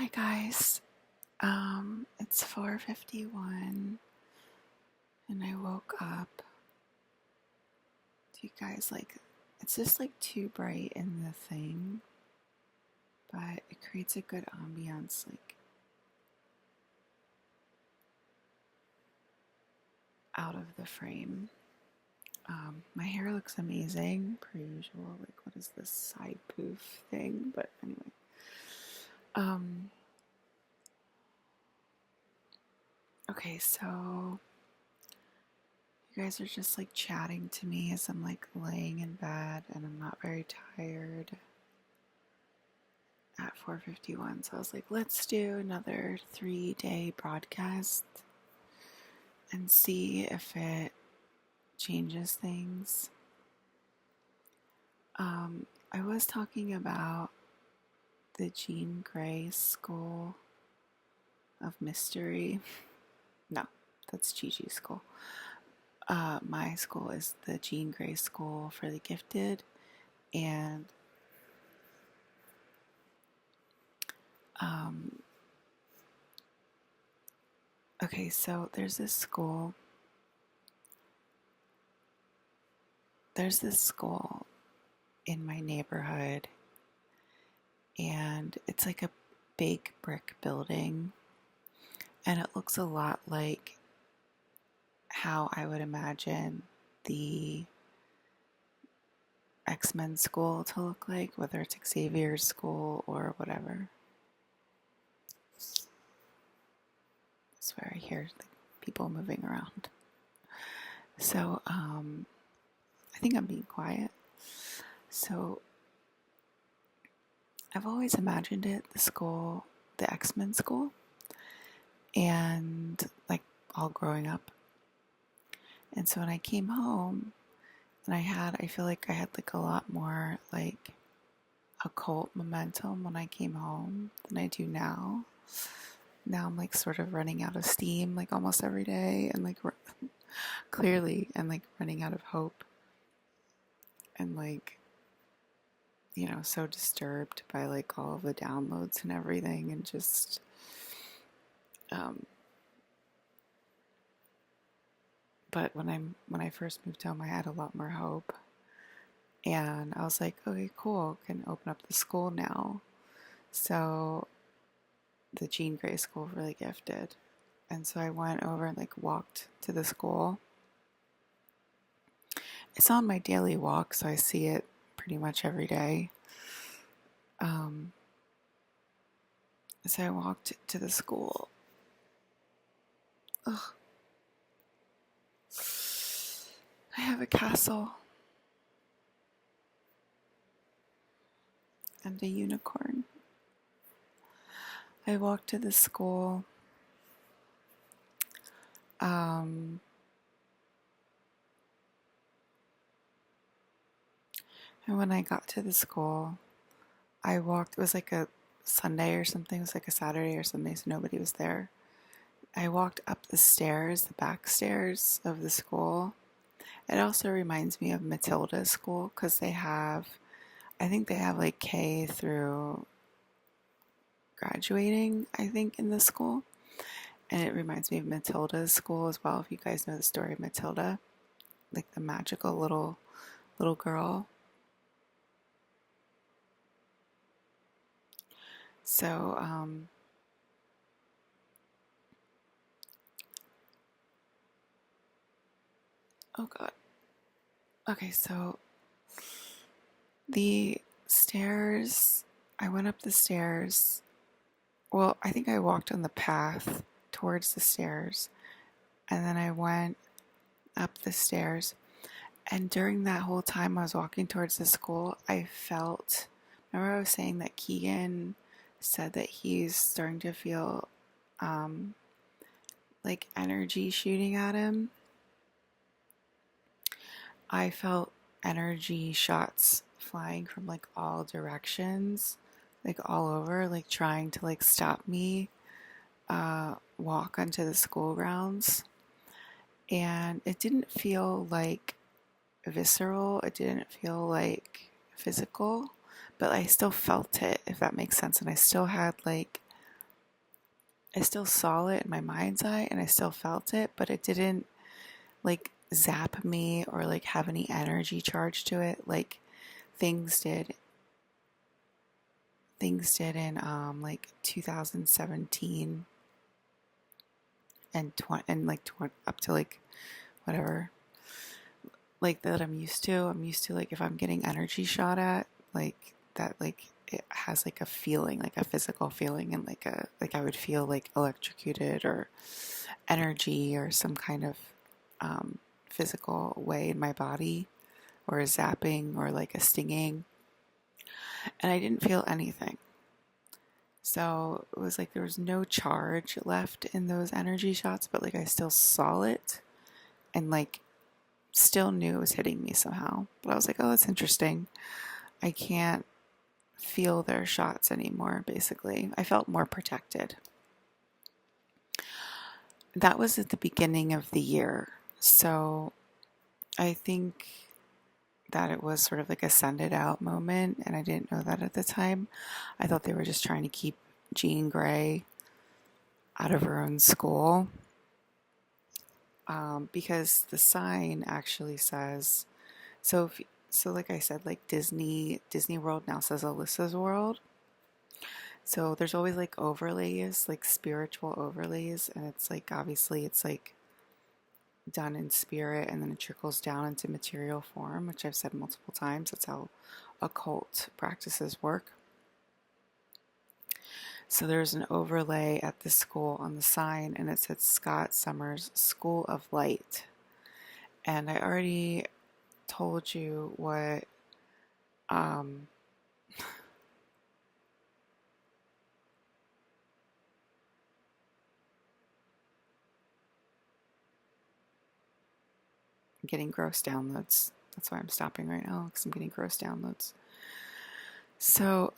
Hi guys. It's 4:51 and I woke up. Do you guys it's just like too bright in the thing, but it creates a good ambiance out of the frame. My hair looks amazing per usual. What is this side poof thing? But anyway. Um okay, so you guys are just chatting to me as I'm laying in bed and I'm not very tired at 4:51. So I was like, let's do another 3-day broadcast and see if it changes things. I was talking about the Jean Grey School of Mystery. No, that's Gigi's school. My school is the Jean Grey School for the Gifted, and okay, so there's this school in my neighborhood, and it's like a big brick building, and it looks a lot like how I would imagine the X-Men school to look like, whether it's Xavier's school or whatever. That's where I hear people moving around. So I think I'm being quiet. So I've always imagined it, the school, the X-Men school, and all growing up. And so when I came home, and I feel like I had a lot more occult momentum when I came home than I do now. Now I'm sort of running out of steam almost every day, and clearly, and running out of hope, and so disturbed by all of the downloads and everything, and just but when I first moved home, I had a lot more hope, and I was like, okay, cool, can open up the school now. So the Jean Grey School for the Gifted. And so I went over and walked to the school. It's on my daily walk, so I see it pretty much every day. So I walked to the school. Ugh. I have a castle and a unicorn. I walked to the school. And when I got to the school, I walked, it was a Sunday or something, it was a Saturday or something, so nobody was there. I walked up the stairs, the back stairs of the school. It also reminds me of Matilda's school because I think they have K through graduating, I think, in the school. And it reminds me of Matilda's school as well, if you guys know the story of Matilda, the magical little girl. So, oh God. Okay, so the stairs, I went up the stairs. Well, I think I walked on the path towards the stairs, and then I went up the stairs. And during that whole time I was walking towards the school, I felt, remember I was saying that Keegan said that he's starting to feel energy shooting at him? I felt energy shots flying from all directions, all over, trying to stop me walk onto the school grounds. And it didn't feel visceral, it didn't feel physical, but I still felt it, if that makes sense. And I still had I still saw it in my mind's eye and I still felt it, but it didn't like zap me or like have any energy charge to it like things did in like 2017 and 20 and like up to like whatever like that I'm used to. I'm used to like if I'm getting energy shot at like that like it has like a feeling, like a physical feeling, and like I would feel like electrocuted or energy or some kind of physical way in my body or a zapping or like a stinging, and I didn't feel anything. So it was like there was no charge left in those energy shots, but like I still saw it and like still knew it was hitting me somehow. But I was like, oh, that's interesting. I can't feel their shots anymore, basically. I felt more protected. That was at the beginning of the year. So I think that it was sort of like a send it out moment, and I didn't know that at the time. I thought they were just trying to keep Jean Grey out of her own school. Because the sign actually says so like I said, like Disney World now says Alyssa's World. So there's always like overlays, like spiritual overlays, and it's like obviously it's like done in spirit and then it trickles down into material form, which I've said multiple times. That's how occult practices work. So there's an overlay at the school on the sign, and it said Scott Summers School of Light. And I already told you what um, I'm getting gross downloads. That's why I'm stopping right now, because I'm getting gross downloads. So,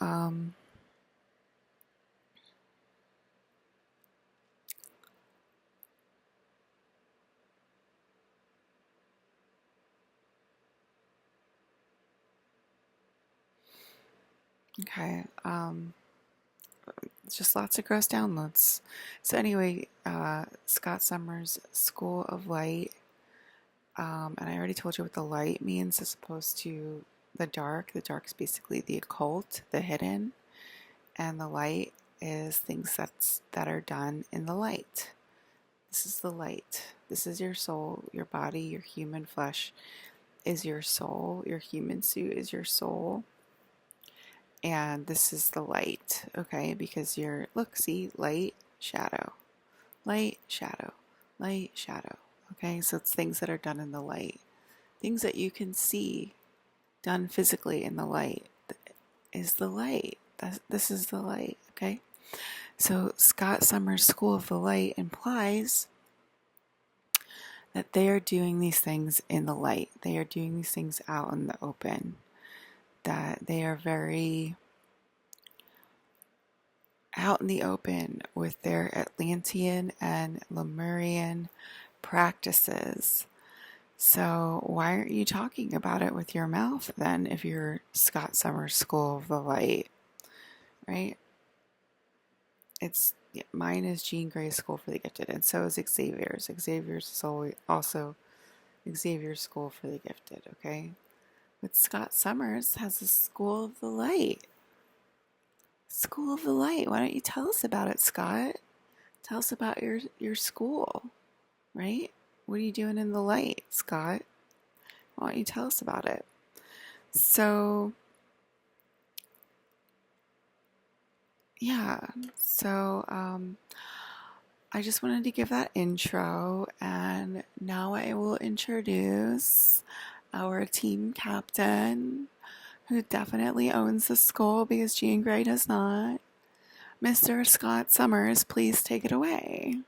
okay. Just lots of gross downloads. So anyway, Scott Summers School of Light, and I already told you what the light means as opposed to the dark. The dark is basically the occult, the hidden, and the light is things that are done in the light. This is the light. This is your soul, your body, your human flesh is your soul, your human suit is your soul. And this is the light, okay? Because look, see, light, shadow, light, shadow, light, shadow, okay? So it's things that are done in the light, things that you can see done physically in the light is the light. This is the light, okay? So Scott Summers' School of the Light implies that they are doing these things in the light. They are doing these things out in the open. That they are very out in the open with their Atlantean and Lemurian practices. So why aren't you talking about it with your mouth then if you're Scott Summers School of the Light, right? Mine is Jean Grey's School for the Gifted, and so is Xavier's. Xavier's is also Xavier's School for the Gifted, okay? But Scott Summers has a School of the Light. School of the Light. Why don't you tell us about it, Scott? Tell us about your school, right? What are you doing in the light, Scott? Why don't you tell us about it? So, yeah. So, I just wanted to give that intro, and now I will introduce our team captain, who definitely owns the school because Jean Grey does not. Mr. Scott Summers, please take it away.